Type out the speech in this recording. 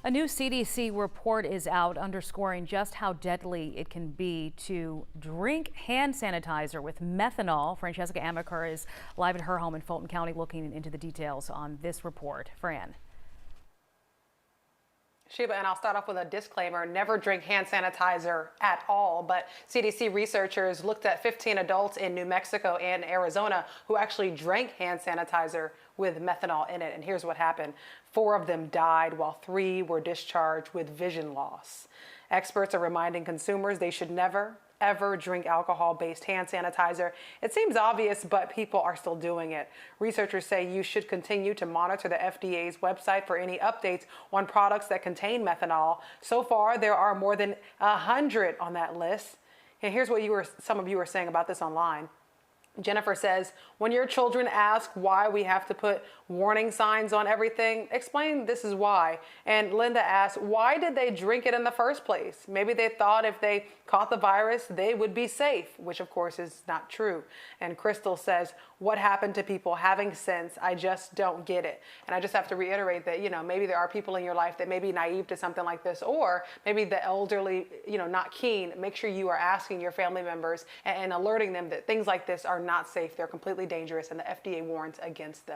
A new CDC report is out underscoring just how deadly it can be to drink hand sanitizer with methanol. Francesca Amaker is live at her home in Fulton County looking into the details on this report. Fran. Sheba, and I'll start off with a disclaimer: never drink hand sanitizer at all. But CDC researchers looked at 15 adults in New Mexico and Arizona who actually drank hand sanitizer with methanol in it. And here's what happened. 4 of them died while 3 were discharged with vision loss. Experts are reminding consumers they should never, ever drink alcohol-based hand sanitizer. It seems obvious, but people are still doing it. Researchers say you should continue to monitor the FDA's website for any updates on products that contain methanol. So far, there are more than 100 on that list. And here's what some of you were saying about this online. Jennifer says, when your children ask why we have to put warning signs on everything, explain this is why. And Linda asks, why did they drink it in the first place? Maybe they thought if they caught the virus, they would be safe, which of course is not true. And Crystal says, what happened to people having sense? I just don't get it. And I just have to reiterate that, maybe there are people in your life that may be naive to something like this, or maybe the elderly, not keen. Make sure you are asking your family members and alerting them that things like this are not safe. They're completely dangerous, and the FDA warns against them.